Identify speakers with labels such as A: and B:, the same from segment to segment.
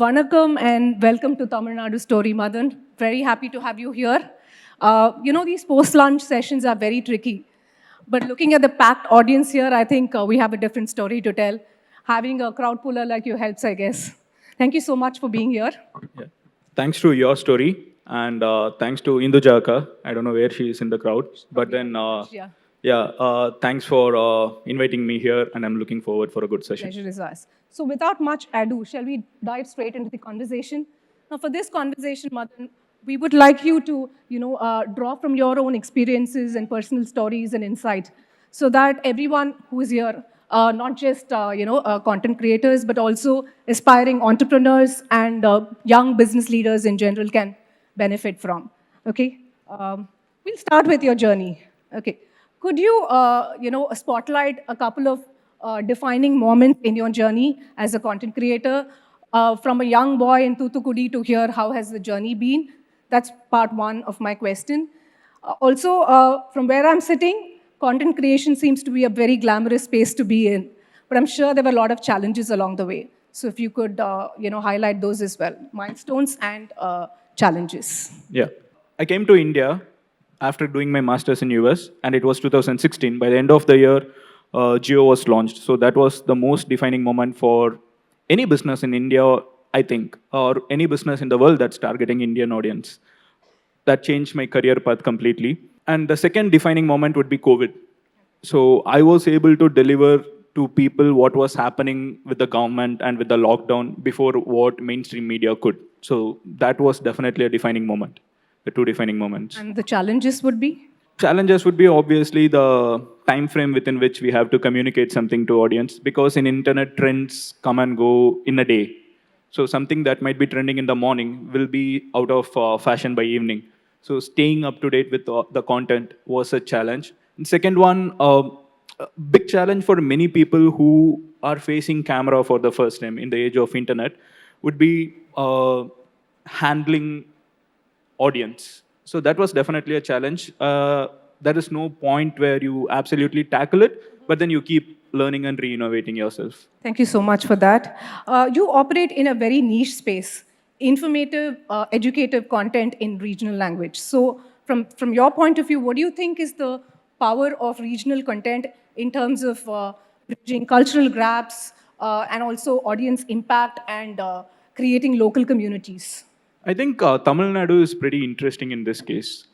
A: Vanakkam and welcome to Tamil Nadu Story, Madan. Very happy to have you here. These post-lunch sessions are very tricky. But looking at the packed audience here, I think we have a different story to tell. Having a crowd puller like you helps, I guess. Thank you so much for being here.
B: Yeah. Thanks to your story and thanks to Indujaka. I don't know where she is in the crowd, but then thanks for inviting me here, and I'm looking forward for a good session.
A: Pleasure is ours. So without much ado, shall we dive straight into the conversation? Now, for this conversation, Madan, we would like you to, draw from your own experiences and personal stories and insight, so that everyone who is here, not just content creators, but also aspiring entrepreneurs and young business leaders in general can benefit from. Okay, we'll start with your journey. Okay, could you, spotlight a couple of defining moments in your journey as a content creator, from a young boy in Thoothukudi to here, how has the journey been? That's part one of my question. From where I'm sitting, content creation seems to be a very glamorous space to be in, but I'm sure there were a lot of challenges along the way. So if you could, highlight those as well, milestones and challenges.
B: Yeah, I came to India after doing my master's in US, and it was 2016. By the end of the year, Jio was launched. So that was the most defining moment for any business in India, I think, or any business in the world that's targeting Indian audience. That changed my career path completely. And the second defining moment would be COVID. So I was able to deliver to people what was happening with the government and with the lockdown before what mainstream media could. So that was definitely a defining moment, the two defining moments.
A: And the challenges would be?
B: Challenges would be obviously the time frame within which we have to communicate something to audience, because in internet trends come and go in a day. So something that might be trending in the morning will be out of fashion by evening. So staying up to date with the content was a challenge. And second one, a big challenge for many people who are facing camera for the first time in the age of internet would be handling audience. So that was definitely a challenge. There is no point where you absolutely tackle it, but then you keep learning and re-innovating yourself.
A: Thank you so much for that. You operate in a very niche space, informative, educative content in regional language. So from your point of view, what do you think is the power of regional content in terms of bridging cultural gaps and also audience impact and creating local communities?
B: I think Tamil Nadu is pretty interesting in this case.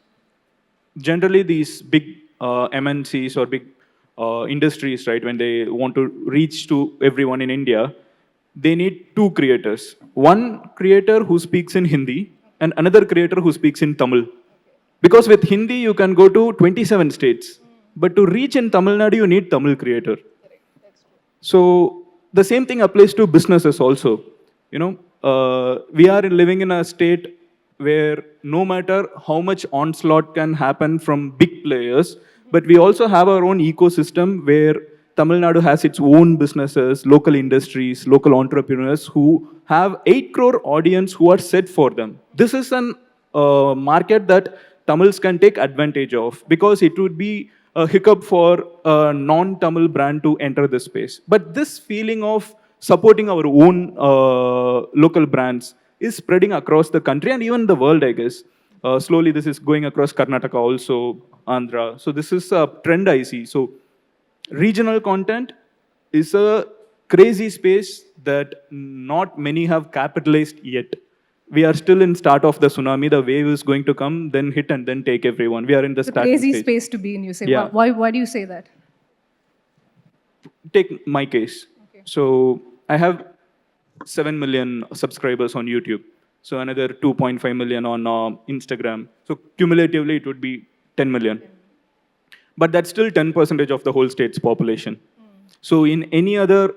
B: Generally, these big MNCs or big industries, right, when they want to reach to everyone in India, they need two creators. One creator who speaks in Hindi and another creator who speaks in Tamil. Because with Hindi, you can go to 27 states. But to reach in Tamil Nadu, you need Tamil creator. So the same thing applies to businesses also. We are living in a state where no matter how much onslaught can happen from big players, but we also have our own ecosystem where Tamil Nadu has its own businesses, local industries, local entrepreneurs who have 8 crore audience who are set for them. This is an market that Tamils can take advantage of, because it would be a hiccup for a non-Tamil brand to enter this space. But this feeling of supporting our own local brands is spreading across the country and even the world, I guess. Slowly, this is going across Karnataka also, Andhra. So this is a trend I see. So regional content is a crazy space that not many have capitalized yet. We are still in start of the tsunami. The wave is going to come, then hit and then take everyone. We are in the starting
A: crazy
B: stage.
A: Space to be in, you say.
B: Yeah.
A: Why do you say that?
B: Take my case. Okay. So I have 7 million subscribers on YouTube. So another 2.5 million on Instagram. So cumulatively, it would be 10 million. But that's still 10% of the whole state's population. So in any other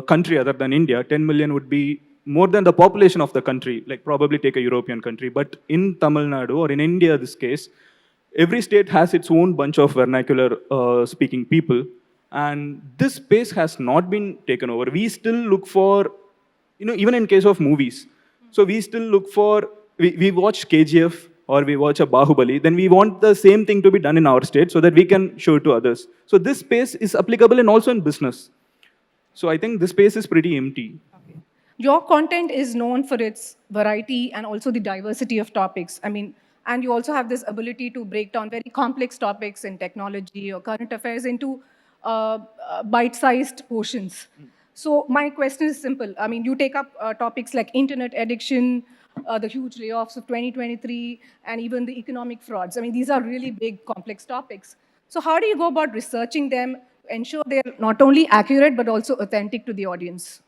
B: country other than India, 10 million would be more than the population of the country, like probably take a European country. But in Tamil Nadu, or in India, this case, every state has its own bunch of vernacular speaking people. And this space has not been taken over. We still look for, even in case of movies. So we still look for, we watch KGF or we watch a Bahubali, then we want the same thing to be done in our state so that we can show it to others. So this space is applicable and also in business. So I think this space is pretty empty.
A: Okay. Your content is known for its variety and also the diversity of topics. I mean, and you also have this ability to break down very complex topics in technology or current affairs into bite-sized portions. So my question is simple. I mean, you take up topics like internet addiction, the huge layoffs of 2023, and even the economic frauds. I mean, these are really big, complex topics. So how do you go about researching them to ensure they're not only accurate, but also authentic to the audience?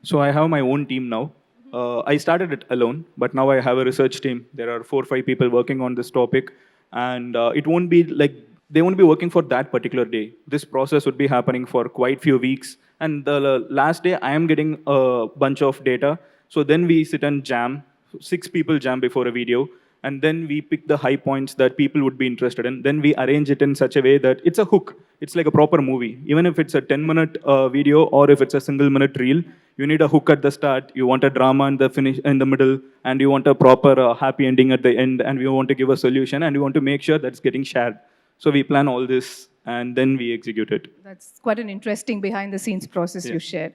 B: So I have my own team now. I started it alone, but now I have a research team. There are 4 or 5 people working on this topic, and it won't be like they won't be working for that particular day. This process would be happening for quite few weeks, and the last day I am getting a bunch of data. So then we sit and jam. 6 people jam before a video, and then we pick the high points that people would be interested in. Then we arrange it in such a way that it's a hook. It's like a proper movie. Even if it's a 10-minute video or if it's a single-minute reel, you need a hook at the start. You want a drama in the finish in the middle, and you want a proper happy ending at the end. And we want to give a solution, and we want to make sure that's getting shared. So we plan all this, and then we execute it.
A: That's quite an interesting behind the scenes process you shared.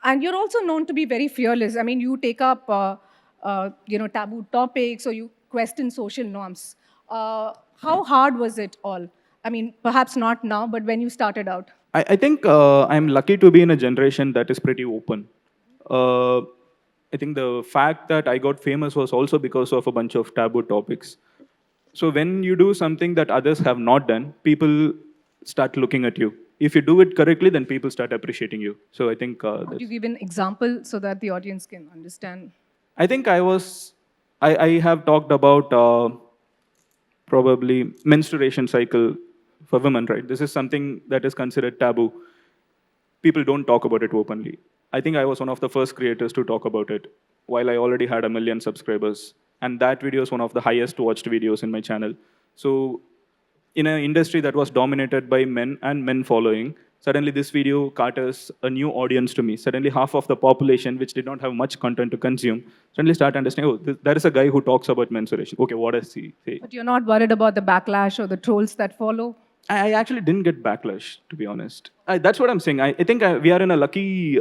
A: And you're also known to be very fearless. I mean, you take up, taboo topics or you question social norms. How hard was it all? I mean, perhaps not now, but when you started out.
B: I think I'm lucky to be in a generation that is pretty open. Uh, I think the fact that I got famous was also because of a bunch of taboo topics. So when you do something that others have not done, people start looking at you. If you do it correctly, then people start appreciating you. So I think
A: Could you give an example so that the audience can understand?
B: I think I have talked about probably menstruation cycle for women, right? This is something that is considered taboo. People don't talk about it openly. I think I was one of the first creators to talk about it while I already had 1 million subscribers. And that video is one of the highest watched videos in my channel. So in an industry that was dominated by men and men following, suddenly this video caters a new audience to me. Suddenly half of the population, which did not have much content to consume, suddenly start understanding, oh, there is a guy who talks about menstruation. Okay, what does he say?
A: But you're not worried about the backlash or the trolls that follow?
B: I actually didn't get backlash, to be honest. That's what I'm saying. I think we are in a lucky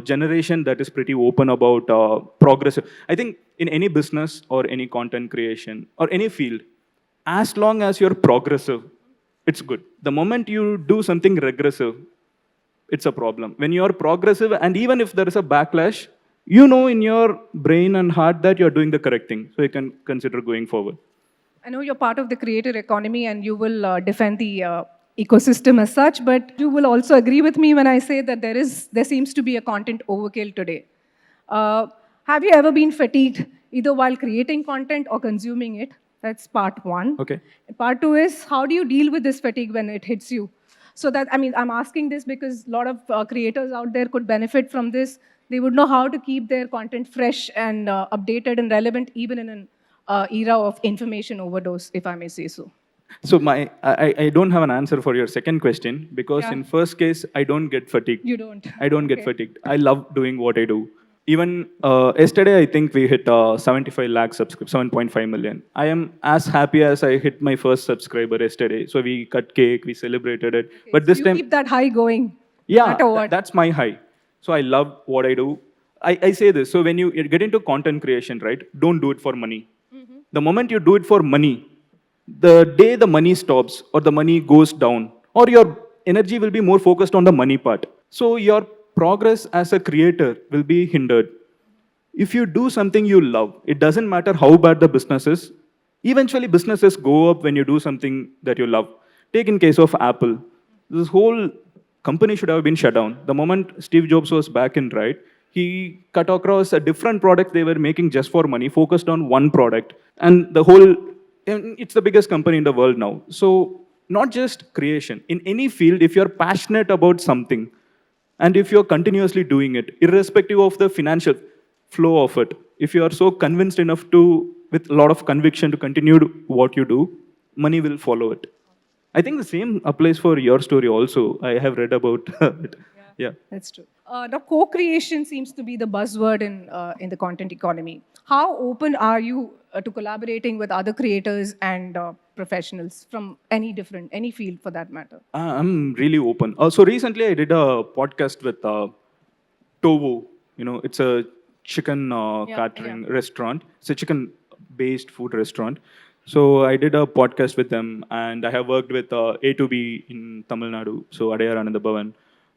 B: generation that is pretty open about progressive. I think in any business or any content creation or any field, as long as you're progressive, it's good. The moment you do something regressive, it's a problem. When you're progressive, and even if there is a backlash, you know in your brain and heart that you're doing the correct thing. So you can consider going forward.
A: I know you're part of the creator economy and you will defend the ecosystem as such, but you will also agree with me when I say that there seems to be a content overkill today. Have you ever been fatigued either while creating content or consuming it? That's part one.
B: Okay.
A: Part two is how do you deal with this fatigue when it hits you? So that, I mean, I'm asking this because a lot of creators out there could benefit from this. They would know how to keep their content fresh and updated and relevant even in an era of information overdose, if I may say so.
B: So I don't have an answer for your second question because
A: Yeah.
B: in first case, I don't get fatigued.
A: You don't.
B: I don't get
A: Okay.
B: fatigued. I love doing what I do. Even yesterday, I think we hit 75 lakh subscribers, 7.5 million. I am as happy as I hit my first subscriber yesterday. So we cut cake, we celebrated it.
A: Okay,
B: But
A: so
B: this
A: you
B: time,
A: keep that high going, no
B: yeah,
A: matter what.
B: that's my high. So I love what I do. I say this. So when you get into content creation, right, don't do it for money. The moment you do it for money, the day the money stops or the money goes down, or your energy will be more focused on the money part. So your progress as a creator will be hindered. If you do something you love, it doesn't matter how bad the business is. Eventually, businesses go up when you do something that you love. Take in case of Apple. This whole company should have been shut down. The moment Steve Jobs was back in, right, he cut across a different product they were making just for money, focused on one product. And the whole, and it's the biggest company in the world now. So not just creation. In any field, if you're passionate about something, and if you're continuously doing it, irrespective of the financial flow of it, if you are so convinced enough to, with a lot of conviction to continue what you do, money will follow it. I think the same applies for your story also. I have read about it. Yeah.
A: That's true. Now, co-creation seems to be the buzzword in the content economy. How open are you to collaborating with other creators and professionals from any field for that matter?
B: I'm really open. So recently I did a podcast with Taboo. You know, it's a chicken
A: Yeah,
B: catering restaurant. It's a chicken-based food restaurant. So I did a podcast with them, and I have worked with A2B in Tamil Nadu, so Adayar Ananda Bhavan,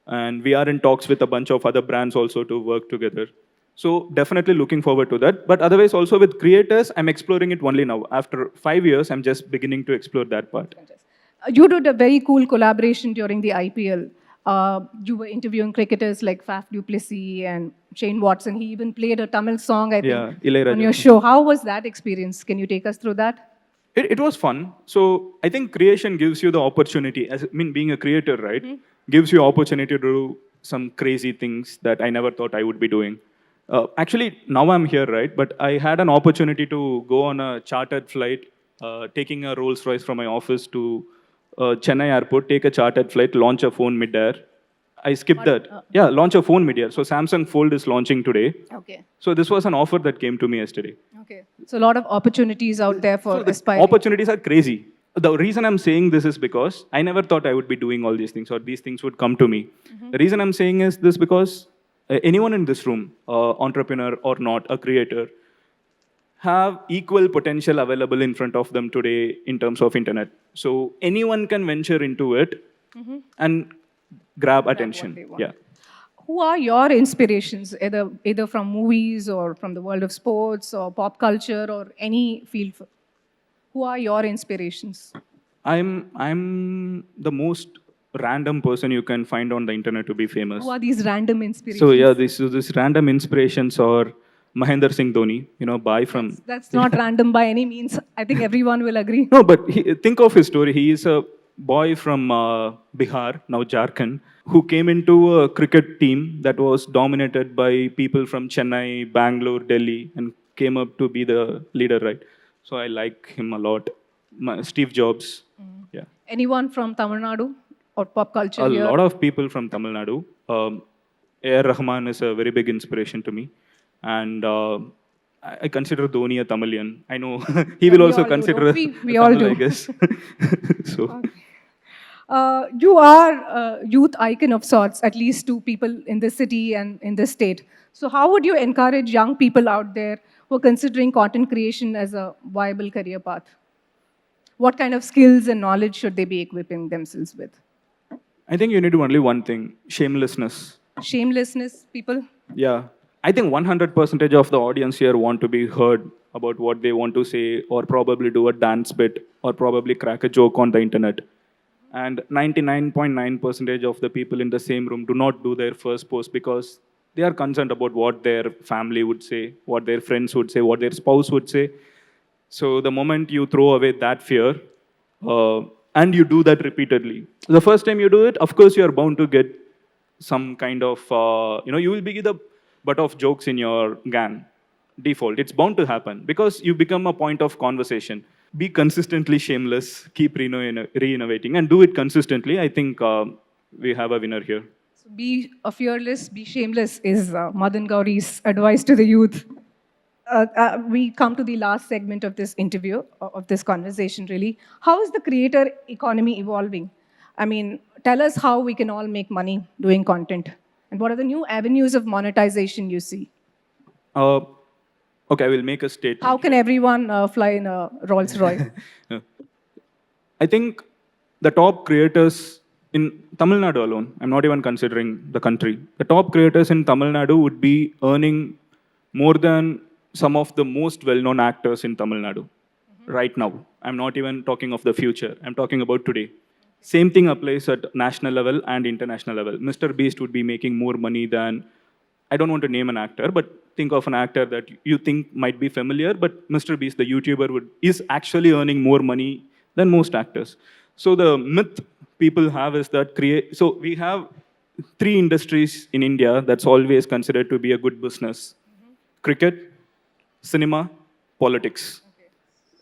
B: and we are in talks with a bunch of other brands also to work together. So definitely looking forward to that. But otherwise, also with creators, I'm exploring it only now. After 5 years, I'm just beginning to explore that part.
A: You did a very cool collaboration during the IPL. You were interviewing cricketers like Faf du Plessis and Shane Watson. He even played a Tamil song, I think,
B: Yeah,
A: on
B: Ilayaraja.
A: your show. How was that experience? Can you take us through that?
B: It was fun. So I think creation gives you the opportunity. As I mean, being a creator, right, gives you opportunity to do some crazy things that I never thought I would be doing. Actually, now I'm here, right? But I had an opportunity to go on a chartered flight, taking a Rolls Royce from my office to Chennai airport, take a chartered flight, launch a phone midair. I skipped that. Yeah, launch a phone midair. So Samsung Fold is launching today.
A: Okay.
B: So this was an offer that came to me yesterday.
A: Okay. So a lot of opportunities out there for
B: So the
A: aspiring.
B: opportunities are crazy. The reason I'm saying this is because I never thought I would be doing all these things or these things would come to me. The reason I'm saying is this because anyone in this room, entrepreneur or not, a creator, have equal potential available in front of them today in terms of internet. So anyone can venture into it and grab attention.
A: they want.
B: Yeah.
A: Who are your inspirations, either from movies or from the world of sports or pop culture or any field? Who are your inspirations?
B: I'm the most random person you can find on the internet to be famous.
A: Who are these random inspirations?
B: So yeah, this random inspirations or Mahendra Singh Dhoni, bye from.
A: That's not random by any means. I think everyone will agree.
B: No, but think of his story. He is a boy from Bihar, now Jharkhand, who came into a cricket team that was dominated by people from Chennai, Bangalore, Delhi, and came up to be the leader, right? So I like him a lot. Steve Jobs, yeah.
A: Anyone from Tamil Nadu or pop culture
B: A
A: here?
B: lot of people from Tamil Nadu. A.R. Rahman is a very big inspiration to me. And I consider Dhoni a Tamilian. I know he will
A: We
B: also
A: all do,
B: consider
A: don't we all
B: Tamil,
A: do.
B: I guess. So,
A: You are a youth icon of sorts, at least to people in this city and in this state. So, how would you encourage young people out there who are considering content creation as a viable career path? What kind of skills and knowledge should they be equipping themselves with?
B: I think you need only one thing: shamelessness.
A: Shamelessness, people?
B: Yeah. I think 100% of the audience here want to be heard about what they want to say, or probably do a dance bit, or probably crack a joke on the internet. And 99.9% of the people in the same room do not do their first post because they are concerned about what their family would say, what their friends would say, what their spouse would say. So the moment you throw away that fear, uh, and you do that repeatedly, the first time you do it, of course, you are bound to get some kind of, you will be the butt of jokes in your gang. Default. It's bound to happen because you become a point of conversation. Be consistently shameless, keep re-innovating, and do it consistently. I think we have a winner here.
A: So be fearless, be shameless is Madan Gowri's advice to the youth. We come to the last segment of this interview, of this conversation, really. How is the creator economy evolving? I mean, tell us how we can all make money doing content. And what are the new avenues of monetization you see?
B: Uh, okay, I will make a statement.
A: How can everyone fly in a Rolls Royce?
B: I think the top creators in Tamil Nadu alone, I'm not even considering the country, the top creators in Tamil Nadu would be earning more than some of the most well-known actors in Tamil Nadu right now. I'm not even talking of the future. I'm talking about today. Same thing applies at national level and international level. Mr. Beast would be making more money than, I don't want to name an actor, but think of an actor that you think might be familiar, but Mr. Beast, the YouTuber, is actually earning more money than most actors. So the myth people have is that so we have three industries in India that's always considered to be a good business: cricket, cinema, politics.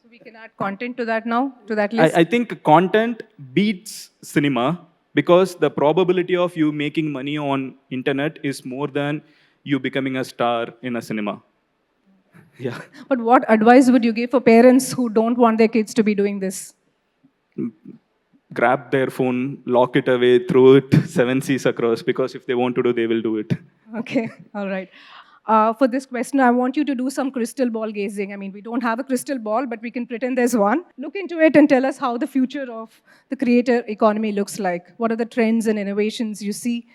A: So we can add content to that now, to that list?
B: I think content beats cinema because the probability of you making money on internet is more than you becoming a star in a cinema. Yeah.
A: But what advice would you give for parents who don't want their kids to be doing this?
B: Grab their phone, lock it away, throw it seven seas across, because if they want to do, they will do it.
A: Okay, all right. For this question, I want you to do some crystal ball gazing. I mean, we don't have a crystal ball, but we can pretend there's one. Look into it and tell us how the future of the creator economy looks like. What are the trends and innovations you see?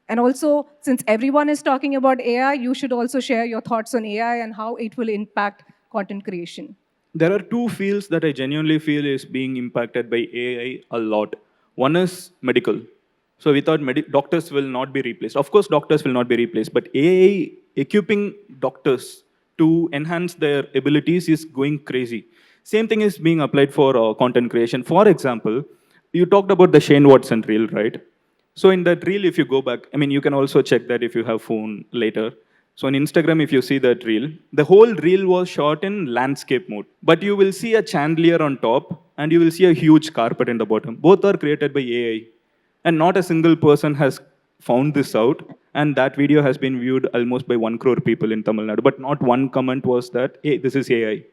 A: And also, since everyone is talking about AI, you should also share your thoughts on AI and how it will impact content creation.
B: There are two fields that I genuinely feel is being impacted by AI a lot. One is medical. So we thought doctors will not be replaced. Of course, doctors will not be replaced, but AI equipping doctors to enhance their abilities is going crazy. Same thing is being applied for content creation. For example, you talked about the Shane Watson reel, right? So in that reel, if you go back, I mean, you can also check that if you have phone later. So on Instagram, if you see that reel, the whole reel was shot in landscape mode. But you will see a chandelier on top and you will see a huge carpet in the bottom. Both are created by AI. And not a single person has found this out. And that video has been viewed almost by 1 crore people in Tamil Nadu. But not one comment was that, hey, this is AI.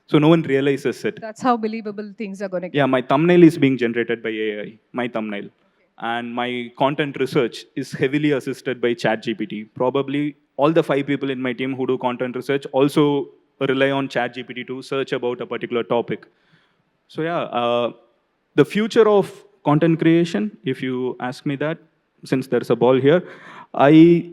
B: So no one realizes it.
A: That's how believable things are going to get.
B: Yeah, my thumbnail is being generated by AI, my thumbnail. Okay. And my content research is heavily assisted by ChatGPT. Probably all the 5 people in my team who do content research also rely on ChatGPT to search about a particular topic. So yeah, the future of content creation, if you ask me that, since there's a ball here, I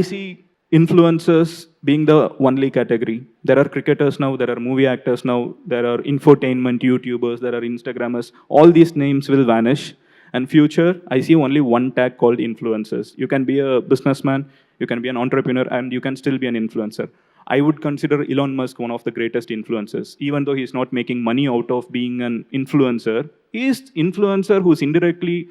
B: see influencers being the only category. There are cricketers now, there are movie actors now, there are infotainment YouTubers, there are Instagrammers. All these names will vanish. And future, I see only one tag called influencers. You can be a businessman, you can be an entrepreneur, and you can still be an influencer. I would consider Elon Musk one of the greatest influencers. Even though he's not making money out of being an influencer, he is influencer who's indirectly...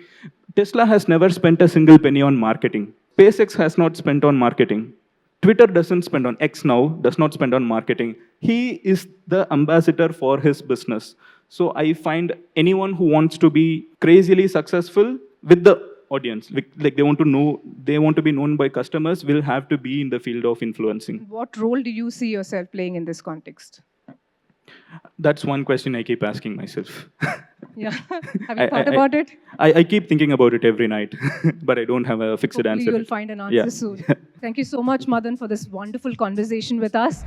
B: Tesla has never spent a single penny on marketing. SpaceX has not spent on marketing. Twitter doesn't spend on X now, does not spend on marketing. He is the ambassador for his business. So I find anyone who wants to be crazily successful with the audience, like they want to be known by customers, will have to be in the field of influencing.
A: What role do you see yourself playing in this context?
B: That's one question I keep asking myself.
A: Yeah. Have you thought about it?
B: I keep thinking about it every night, but I don't have a fixed
A: Hopefully
B: answer.
A: you'll find an answer soon. Thank you so much, Madan, for this wonderful conversation with us.